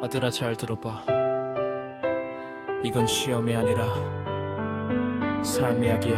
아들아 잘 들어봐. 이건 시험이 아니라 삶 이야기야.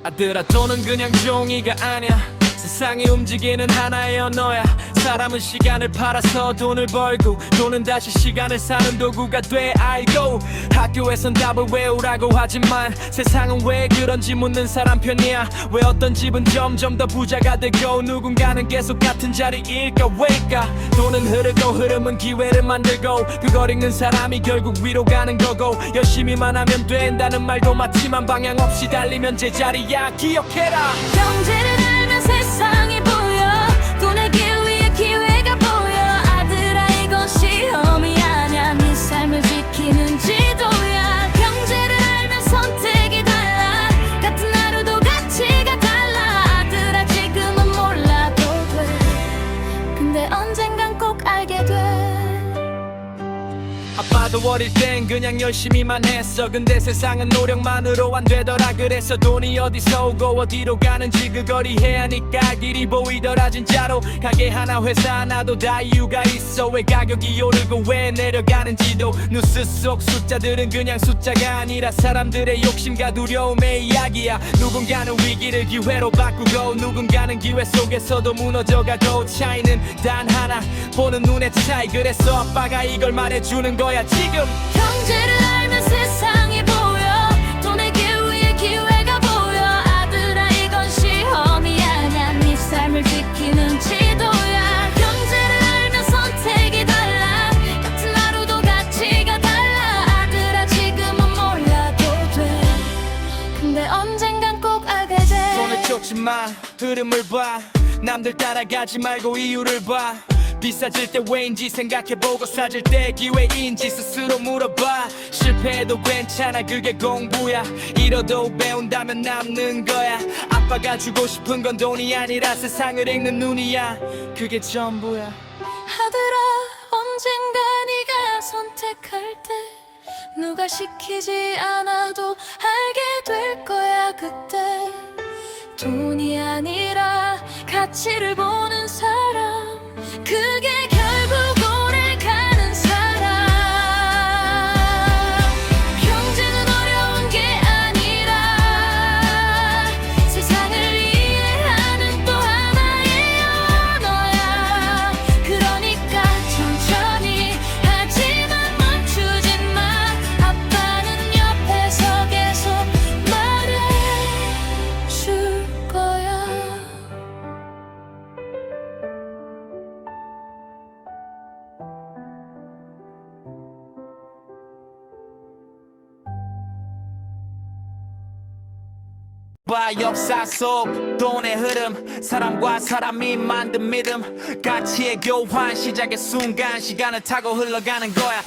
아들아 돈은 그냥 종이가 아니야. 세상이 움직이는 하나의 언어야. 사람은 시간을 팔아서 돈을 벌고 돈은 다시 시간을 사는 도구가 돼 알고. 학교에선 답을 외우라고 하지만 세상은 왜 그런지 묻는 사람 편이야. 왜 어떤 집은 점점 더 부자가 되고 누군가는 계속 같은 자리일까 왜일까. 돈은 흐르고 흐름은 기회를 만들고 그걸 읽는 사람이 결국 위로 가는 거고 열심히만 하면 된다는 말도 맞지만 방향 없이 달리면 제자리야. 기억해라. 경제를 알면 세상이 보여. 돈의 길 위에 기회가 보여. 아들아 이건 시험이 아냐. 네 삶을 지키는 지도야. 경제를 알면 선택이 달라. 같은 하루도 가치가 달라. 아들아 지금은 몰라도 돼. 근데 언젠간 꼭 알게 돼. 아빠도 어릴 땐 그냥 열심히만 했어. 근데 세상은 노력만으로 안 되더라. 그래서 돈이 어디서 오고 어디로 가는지 그걸 이해하니까 길이 보이더라. 진짜로 가게 하나 회사 하나도 다 이유가 있어. 왜 가격이 오르고 왜 내려가는지도. 뉴스 속 숫자들은 그냥 숫자가 아니라 사람들의 욕심과 두려움의 이야기야. 누군가는 위기를 기회로 바꾸고 누군가는 기회 속에서도 무너져가고 차이는 단 하나, 보는 눈의 차이. 그래서 아빠가 이걸 말해주는 거야 지금. 경제를 알면 세상이 보여. 돈의 길 위에 기회가 보여. 아들아 이건 시험이 아냐. 네 삶을 지키는 지도야. 경제를 알면 선택이 달라. 같은 하루도 가치가 달라. 아들아 지금은 몰라도 돼. 근데 언젠간 꼭 알게 돼. 손을 쫓지 마. 흐름을 봐. 남들 따라가지 말고 이유를 봐. 비싸질 때 왜인지 생각해보고 싸질 때 기회인지 스스로 물어봐. 실패해도 괜찮아 그게 공부야. 잃어도 배운다면 남는 거야. 아빠가 주고 싶은 건 돈이 아니라 세상을 읽는 눈이야. 그게 전부야. 아들아 언젠가 네가 선택할 때 누가 시키지 않아도 알게 될 거야. 그때 돈이 아니라 가치를 보는 사람, 그게 결국 오래 가는 사람. 경제는 어려운 게 아니라 세상을 이해하는 또 하나의 언어야. 그러니까 천천히 하지만 멈추진 마. 아빠는 옆에서 계속 말해줄 거야. 역사 속 돈의 흐름, 사람과 사람이 만든 믿음, 가치의 교환, 시작의 순간 시간을 타고 흘러가는 거야.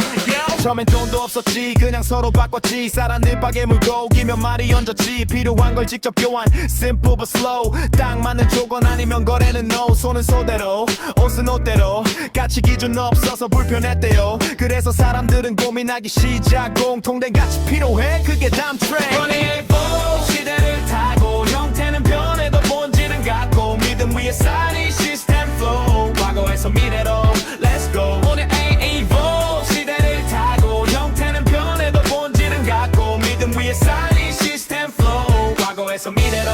처음엔 돈도 없었지. 그냥 서로 바꿨지. 쌀한 잎박에 물고기면 말이 얹었지. 필요한 걸 직접 교환. Simple but slow. 딱 맞는 조건 아니면 거래는 no. 손은 소대로 옷은 옷대로. 가치 기준 없어서 불편했대요. 그래서 사람들은 고민하기 시작. 공통된 가치 필요해. 그게 다음 트렌드. money 시대를 타고 형태는 변해도 본질은 같고 믿음 위에 쌓인 시스템 flow. 과거에서 미래로 Let's go. 오늘 evolve 시대를 타고 형태는 변해도 본질은 같고 믿음 위에 쌓인 시스템 flow. 과거에서 미래로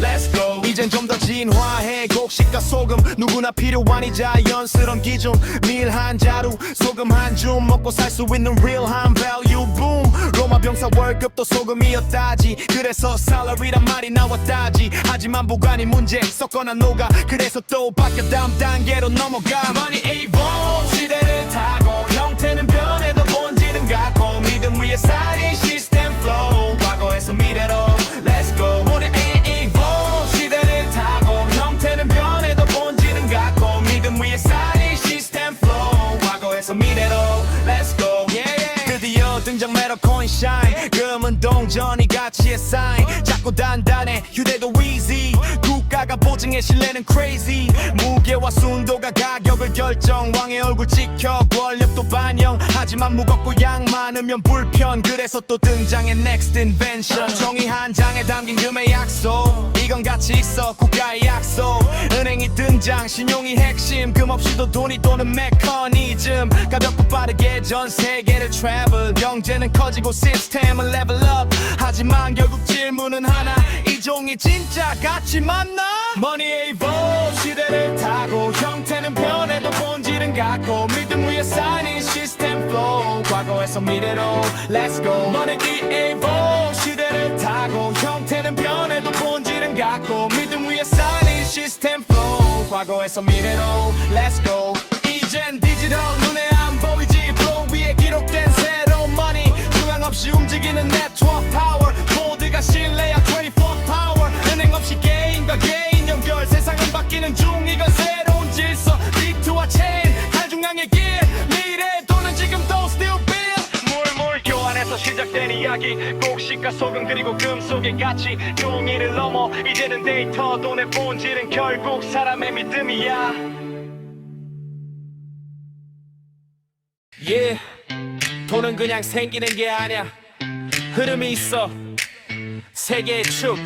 Let's go. 이젠 좀 더 진화해. 곡식과 소금 누구나 필요한 이 자연스러운 기준. 밀 한 자루 소금 한 줌 먹고 살 수 있는 real한 value boom. 로마 병사 월급도 소금이었다지. 그래서 salary란 말이 나왔다지. 하지만 보관이 문제 섞거나 녹아. 그래서 또 바뀌어 다음 단계로 넘어가. money evolve 시대를 타고 형태는 변해도 본질은 같고 믿음 위에 쌓인 시스템 flow. 과거에서 미래로 Let's go. 오늘 evolve 시대를 타고 형태는 변해도 본질은 같고 믿음 위에 쌓인 시스템 flow. 과거에서 미래로 Let's go. 드디어 등장 매력 코인 샤인 금은 동전이 가치의 사인 작고 단단해 휴대도 easy 국가가 보증해 신뢰는 crazy 무게와 순도가 가격을 결정 왕의 얼굴 찍혀 권력도 반영 하지만 무겁고 양 많으면 불편 그래서 또 등장해 next invention 종이 한 장에 담긴 금의 약속 이건 가치 있어 국가의 약속 은행이 등장 신용이 핵심 금 없이도 돈이 도는 메커니즘 가볍고 빠르게 전 세계를 travel 경제는 커지고 시스템은 level up 하지만 결국 질문은 하나 이 종이 진짜 가치 맞나? Money evolve 시대를 타고 형태는 변해도 본질은 같고 믿음 위에 쌓인 시스템 flow 과거에서 미래로 Let's go Money evolve 시대를 타고 형태는 변해도 본질은 같고 믿음 위에 쌓인 시스템 flow 과거에서 미래로 Let's go 이젠 디지털 눈에 안 보이지 flow 위에 기록된 새로운 money 중앙 없이 움직이는 네트워크 파워 모두가 신뢰야 24 power 은행 없이 개인과 개인 연결 세상은 바뀌는 중 이건 새로운 질서 디투와 체인 한중앙의 길 미래 돈은 지금도 still build 물물 교환에서 시작된 이야기 꼭 시가소금 그리고 금속의 가치 종이를 넘어 이제는 데이터 돈의 본질은 결국 사람의 믿음이야 Yeah 돈은 그냥 생기는 게 아니야 흐름이 있어 세계의 축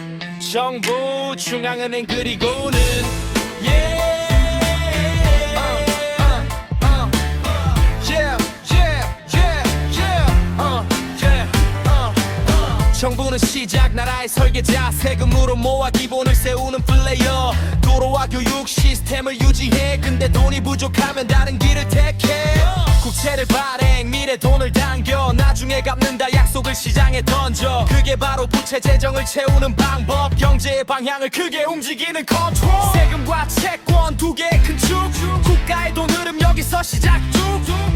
정부 중앙은행 그리고는 Yeah 정부는 시작 나라의 설계자 세금으로 모아 기본을 세우는 플레이어 도로와 교육 시스템을 유지해 근데 돈이 부족하면 다른 길을 택해 국채를 발행 미래 돈을 당겨 나중에 갚는다 약속을 시장에 던져 그게 바로 부채 재정을 채우는 방법 경제의 방향을 크게 움직이는 컨트롤 세금과 채권 두 개의 큰 축 국가의 돈 흐름 여기서 시작 쭉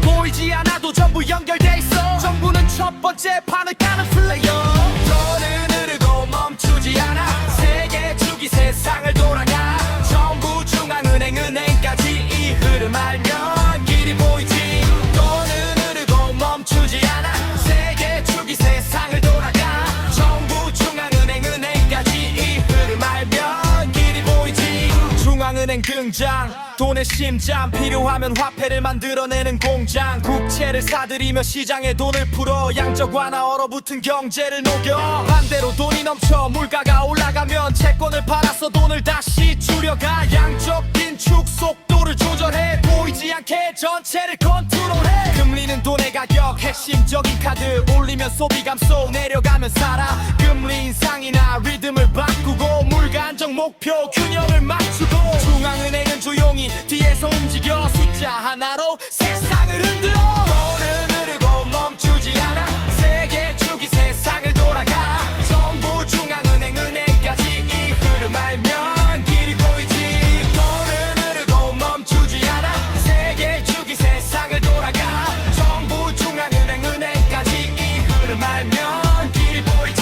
보이지 않아도 전부 연결돼 있어 정부는 첫 번째 판을 까는 플레이어 돈은 흐르고 멈추지 않아 세계 축이 세상을 돌아가 정부 중앙은행 은행까지 이 흐름 알면 길이 보이지 돈은 흐르고 멈추지 않아 세계 축이 세상을 돌아가 정부 중앙은행 은행까지 이 흐름 알면 길이 보이지 중앙은행 등장 돈의 심장 필요하면 화폐를 만들어내는 공장 국채를 사들이며 시장에 돈을 풀어 양적 완화 얼어붙은 경제를 녹여 반대로 돈이 넘쳐 물가가 올라가면 채권을 팔아서 돈을 다시 줄여가 양적 긴축 속도를 조절해 보이지 않게 전체를 컨트롤해 금리는 돈의 가격 핵심적인 카드 올리면 소비 감소 내려가면 살아 금리 인상이나 리듬을 바꾸고 물가 안정 목표 균형을 맞추고 중앙은행은 조용히 뒤에서 움직여 숫자 하나로 세상을 흔들어 돈은 흐르고 멈추지 않아 세계 축이 세상을 돌아가 정부 중앙은행 은행까지 이 흐름 알면 길이 보이지 돈은 흐르고 멈추지 않아 세계 축이 세상을 돌아가 정부 중앙은행 은행까지 이 흐름 알면 길이 보이지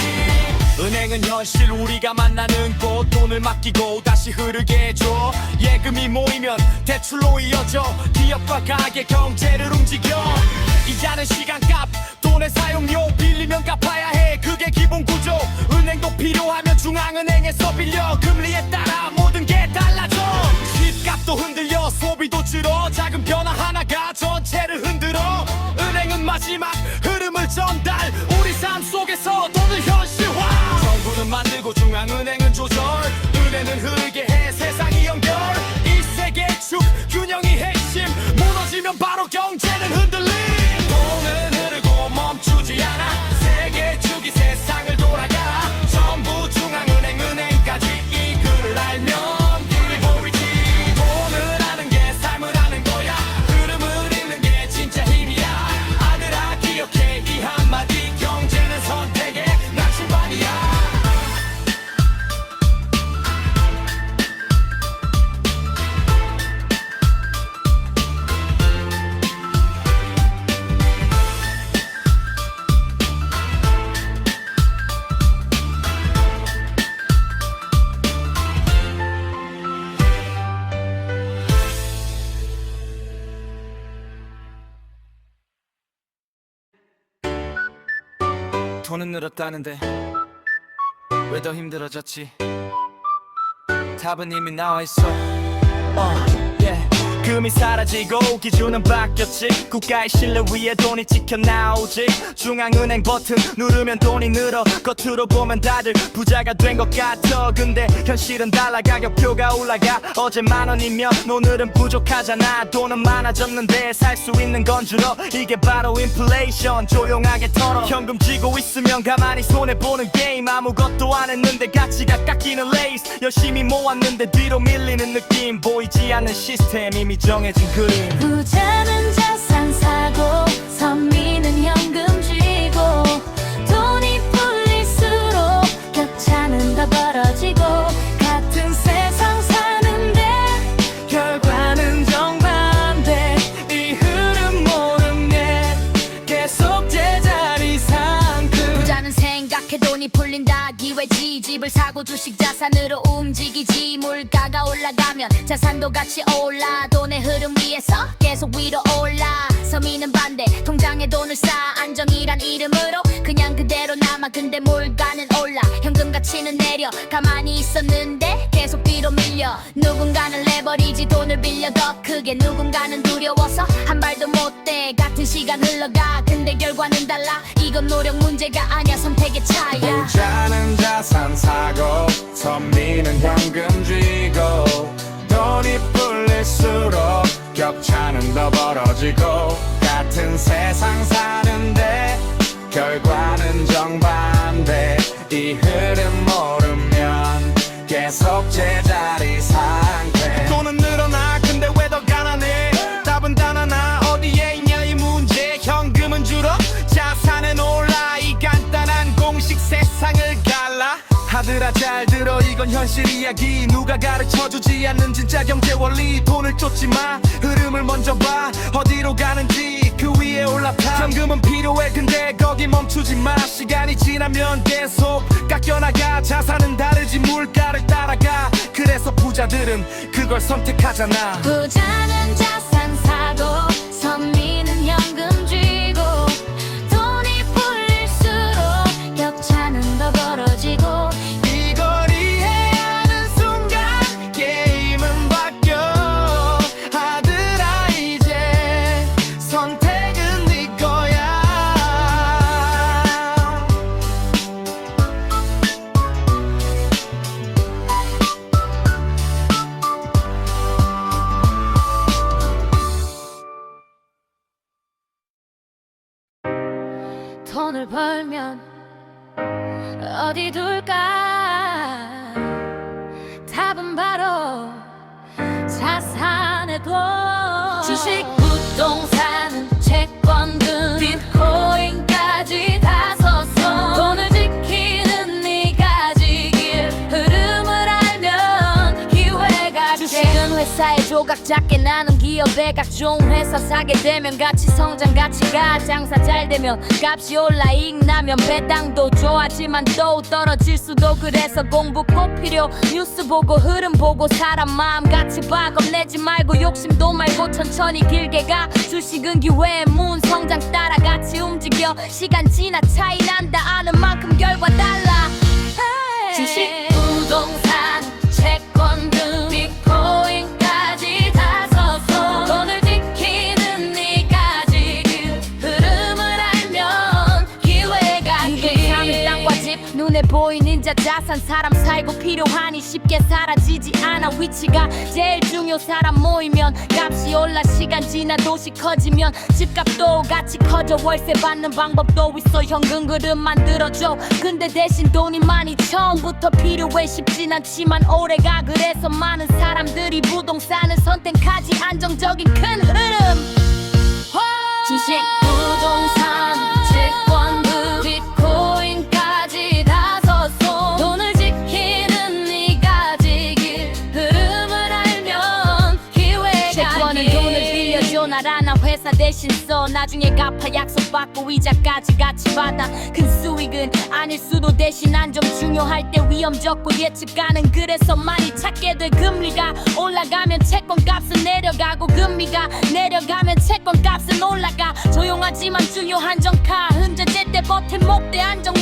은행은 현실 우리가 만나는 곳 돈을 맡기고 다시 흐르게 해줘 예금이 모이면 대출로 이어져 기업과 가게 경제를 움직여 이자는 시간값 돈의 사용료 빌리면 갚아야 해 그게 기본 구조 은행도 필요하면 중앙은행에서 빌려 금리에 따라 모든 게 달라져 집값도 흔들려 소비도 줄어 작은 변화 하나가 전체를 흔들어 은행은 마지막 흐름을 전달 우리 삶 속에서 돈을 현실화 정부는 만들고 중앙은행은 조절 은행은 흐르게 해 세상이 연결 이 세계 축 균형이 핵심 무너지면 바로 경제는 흔들림 돈은 흐르고 멈추지 않아 세계 축이 세상을 돌아가 전부 중앙은행 은행까지 이 글을 알면 길이 보이지 돈을 아는 게 삶을 아는 거야 돈은 늘었다는데 왜 더 힘들어졌지? 답은 이미 나와있어. yeah. 금이 사라지고 기준은 바뀌었지. 국가의 신뢰 위에 돈이 찍혀 나오지. 중앙은행 버튼 누르면 돈이 늘어. 겉으로 보면 다들 부자가 된 것 같아. 근데 현실은 달라. 가격표가 올라가. 어제 10,000원이면 오늘은 부족하잖아. 돈은 많아졌는데 살 수 있는 건 줄어. 이게 바로 인플레이션. 조용하게 털어. 현금 쥐고 있으면 가만히 손해보는 게임. 아무것도 안 했는데 가치가 깎이는 레이스. 열심히 모았는데 뒤로 밀리는 느낌. 보이지 않는 시스템 이미 정해진 그림. 부자는 자산 사고 선민은 현금 쥐고 돈이 풀릴수록 격차는 더 벌어지고 같은 세상 사는데 결과는 정반대. 이 흐름 모르면 계속 제자리 상큼. 부자는 생각해 돈이 풀린다 기회지. 집을 사고 주식 자산으로 움직이지. 물가가 올라가면 자산도 같이 올라. 돈의 흐름 위에서 계속 위로 올라. 서민은 반대 통장에 돈을 쌓아. 안정이란 이름으로 그냥 그대로 남아. 근데 물가는 올라 현금 가치는 내려. 가만히 있었는데 계속 뒤로 밀려. 누군가는 레버리지 돈을 빌려 더 크게. 누군가는 두려워서 한 발도 못 떼. 같은 시간 흘러가 근데 결과는 달라. 이건 노력 문제가 아니야 선택의 차이야. 부자는 자산 사고 선민은 현금 쥐고 돈이 풀릴수록 격차는 더 벌어지고 같은 세상 사는데 결과는 정반대. 이 흐름 모르면 계속 제자리 상태. 돈은 늘어나 근데 왜 더 가난해? 답은 단 하나 어디에 있냐 이 문제. 현금은 줄어 자산은 올라. 이 간단한 공식 세상을 갈라. 아들아 잘 들어 이건 현실 이야기. 누가 가르쳐주지 않는 진짜 경제 원리. 돈을 쫓지 마 흐름을 먼저 봐. 어디로 가는지 그 위에 올라타. 현금은 필요해 근데 거기 멈추지 마. 시간이 지나면 계속 깎여나가. 자산은 다르지 물가를 따라가. 그래서 부자들은 그걸 선택하잖아. 부자는 자산 사고 선민은 현금 쥐고 돈이 풀릴수록 격차는 더 벌어지고 이걸 이해하는 순간 게임은 바뀌어. 아들아 이제 선택은 네 거야. 돈을 벌면 어디 둘까? 답은 바로 자산의 돈. 주식, 부동산, 채권금, 비트코인까지 다 섰어. 돈을 지키는 네 가지길. 흐름을 알면 기회가 주식은 회사의 조각 작게 나눈 기업의 각종 회사. 사게 되면 가치 성장 가치가. 장사 잘 되면 값이 올라. 이익 나면 배당도 좋아지만 또 떨어질 수도. 그래서 공부 꼭 필요. 뉴스 보고 흐름 보고 사람 마음 같이 봐. 겁내지 말고 욕심도 말고 천천히 길게 가. 주식은 기회의 문 성장 따라 같이 움직여. 시간 지나 차이 난다 아는 만큼 결과 달라. 주식, 부동산, 채권금, 비트코인까지 다 섰어. 돈을 지키는 네 가지길. 흐름을 알면 기회가 길. 땅과 집 눈에 보이는 자산. 사람 살고 필요하니 쉽게 사라지지 않아. 위치가 제일 중요. 사람 모이면 값이 올라. 시간 지나 도시 커지면 집값도 같이 커져. 월세 받는 방법도 있어. 현금 그릇 만들어줘. 근데 대신 돈이 많이 처음부터 필요해. 쉽진 않지만 오래가. 그래서 많은 사람들이 부동산을 선택하지. 안정적인 큰 흐름. 주식, 부동산, 채권금, 비트코인까지 다 섰어. 돈을 지키는 네 가지길. 흐름을 알면 기회가 채권은 돈을 빌려줘. 나라나 회사 대신 써. 나중에 갚아 약속받고 이자까지 같이 받아. 큰 수익은 아닐 수도. 대신 안정 중요할 때 위험 적고 예측 가능. 그래서 많이 찾게 돼. 금리가 올라가면 채권값은 내려가고 금리가 내려가면 채권값은 올라가. 조용하지만 중요한 정카. 흔적제 때 버틴 목대 안정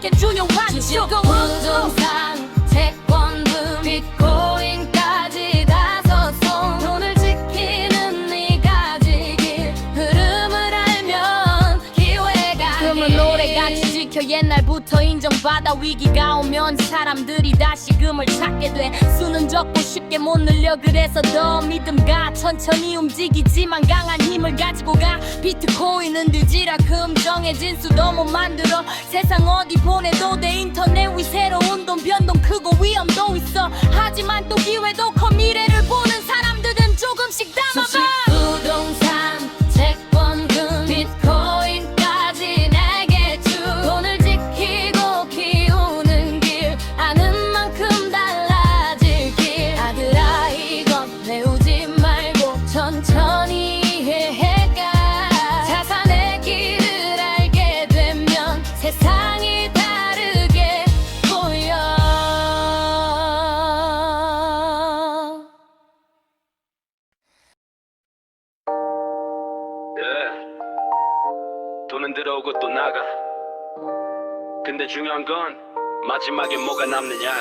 내게 중요한 조금 부동산 채권금 비트코인까지 다섯손 돈을 지키는 네 가지길 흐름을 알면 기회가 금은 오래같이 지켜 옛날부터 인정받아 위기가 오면 사람들이 다시금을 찾게 돼 수는 적고 쉽게 못 늘려 그래서 더 믿음가 천천히 움직이지만 강한 힘을 가지고 가 비트코인은 느지라 금 정해진 수도 못 만들어 세상 어디 보내도 돼 인터넷 위 새로운 돈 변동 크고 위험도 있어 하지만 또 기회도 커 미래를 보는 사람들은 조금씩 담아봐 부동산 채권금 비트코인까지 내게 주 돈을 지키고 키우는 길 아는 만큼 달라질 길 아들아 이건 배우지 말고 천천히 해가 자산의 길을 알게 되면 세상이 다르게 보여 돈은 들어오고 또 나가. 근데 중요한 건 마지막에 뭐가 남느냐.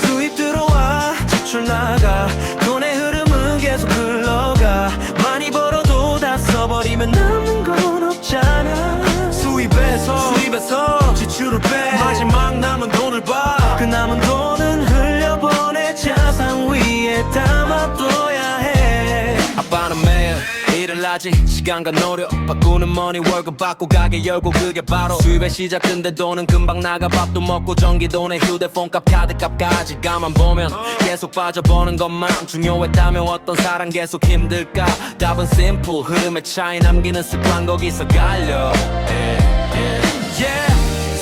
수입 들어와 지출 나가 돈의 흐름은 계속 흘러가 많이 벌어도 다 써버리면 남는 건 없잖아 수입에서 지출을 빼 마지막 남은 돈을 봐 그 남은 돈은 흘려보내 자산 위에 담아둬야 해 아빠는 매일 일을 하지 시간과 노력 바꾸는 머니 월급 받고 가게 열고 그게 바로 수입의 시작 근데 돈은 금방 나가 밥도 먹고 전기돈에 휴대폰값 카드값까지 가만 보면 계속 빠져버는 것만 중요했다면 어떤 사람 계속 힘들까 답은 심플 흐름의 차이 남기는 습관 거기서 갈려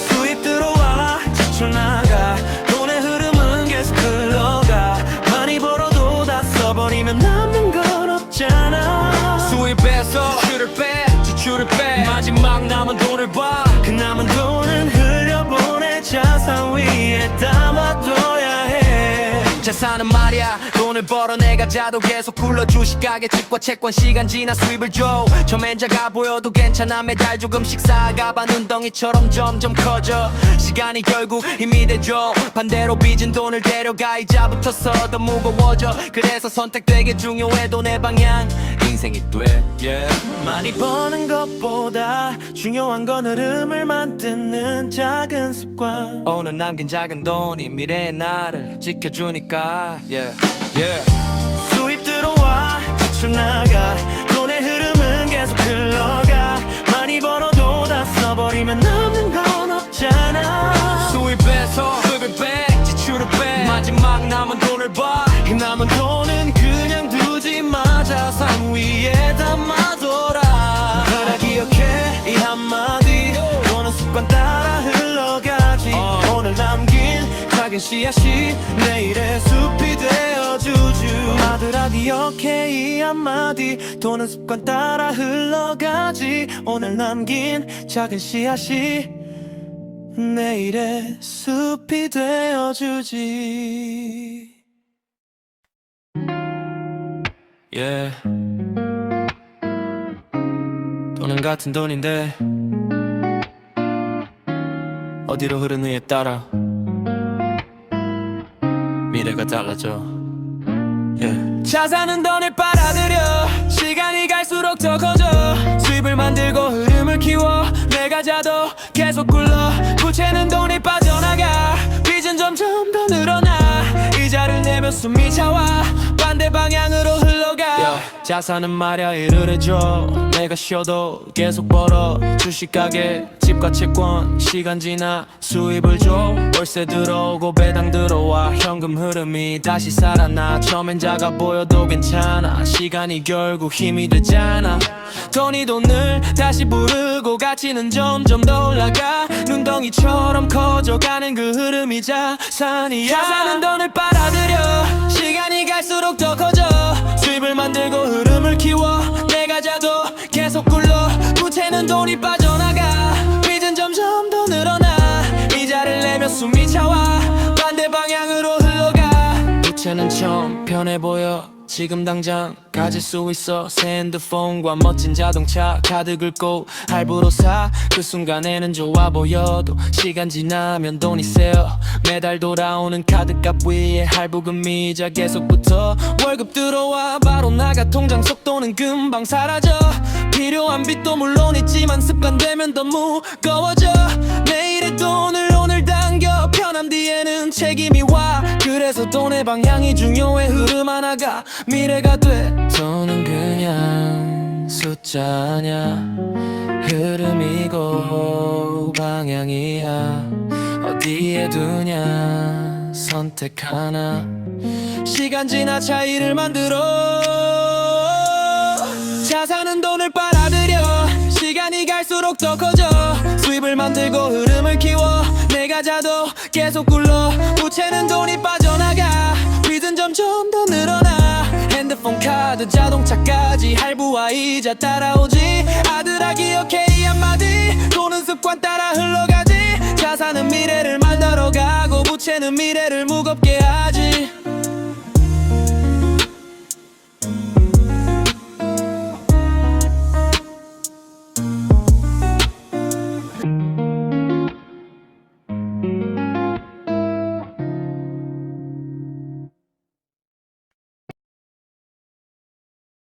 수입 들어와 지출 나가 돈의 흐름은 계속 흘러가 많이 벌어도 다 써버리면 남는 건 없잖아 수입에서 지출을 빼 마지막 남은 돈을 봐 그 남은 돈은 흘려보내 자산 위에 담아둬야 해 자산은 말이야 돈을 벌어 내가 자도 계속 굴러 주식가게 집과 채권 시간 지나 수입을 줘 처음엔 작아 보여도 괜찮아 매달 조금씩 쌓아가 바눈덩이처럼 점점 커져 시간이 결국 힘이 되죠 반대로 빚은 돈을 데려가 이자부터 더 무거워져 그래서 선택되게 중요해 돈의 방향 인생이 돼 많이 버는 것보다 중요한 건 흐름을 만드는 작은 습관 오늘 남긴 작은 돈이 미래의 나를 지켜주니까 수입 들어와 지출 나가 돈의 흐름은 계속 흘러가 많이 벌어도 다 써버리면 남는 건 없잖아 수입에서 지출을 빼 마지막 남은 돈을 봐 이 남은 돈은 그냥 두지 마 자산 위에 담아둬라 하나 기억해 이 한마디 돈은 습관 따라 흘러가지 오늘 남긴 작은 씨앗이 내일의 숲이 되어주주 아들아 기억해 이 한마디 돈은 습관 따라 흘러가지 오늘 남긴 작은 씨앗이 내일의 숲이 되어주지 돈은 같은 돈인데 어디로 흐르느냐에 따라 미래가 달라져 자산은 돈을 빨아들여 시간이 갈수록 더 커져 수입을 만들고 흐름을 키워 내가 자도 계속 굴러 부채는 돈이 빠져나가 빚은 점점 더 늘어나 이자를 내며 숨이 차와 반대 방향으로 흘러가 자산은 말야 일을 해줘 내가 쉬어도 계속 벌어 주식가게 집과 채권 시간 지나 수입을 줘 월세 들어오고 배당 들어와 현금 흐름이 다시 살아나 처음엔 작아 보여도 괜찮아 시간이 결국 힘이 되잖아 돈이 돈을 다시 부르고 가치는 점점 더 올라가 눈덩이처럼 커져가는 그 흐름이 자산이야 자산은 돈을 빨아들여 시간이 갈수록 더 커져 수입을 만들고 흐름을 키워 내가 자도 계속 굴러 부채는 돈이 빠져나가 빚은 점점 더 늘어나 이자를 내며 숨이 차와 반대 방향으로 흘러가 부채는 좀 편해 보여 지금 당장 가질 수 있어 새 핸드폰과 멋진 자동차 카드 긁고 할부로 사 그 순간에는 좋아 보여도 시간 지나면 돈이 세어 매달 돌아오는 카드값 위에 할부금 이자 계속 붙어 월급 들어와 바로 나가 통장 속 돈은 금방 사라져 필요한 빚도 물론 있지만 습관되면 더 무거워져 내일의 돈을 오늘 당겨 편한 뒤에는 책임이 와 그래서 돈의 방향이 중요해 흐름 하나가 미래가 돼 돈은 그냥 숫자 아냐 흐름이고 방향이야 어디에 두냐 선택 하나 시간 지나 차이를 만들어 자산은 돈을 빨아들여 시간이 갈수록 더 커져 수입을 만들고 흐름을 키워 내가 자도 계속 굴러 부채는 돈이 빠져나가 빚은 점점 더 늘어나 핸드폰 카드 자동차까지 할부와 이자 따라오지 아들아 기억해 이 한마디 돈은 습관 따라 흘러가지 자산은 미래를 만들어 가고 부채는 미래를 무겁게 하지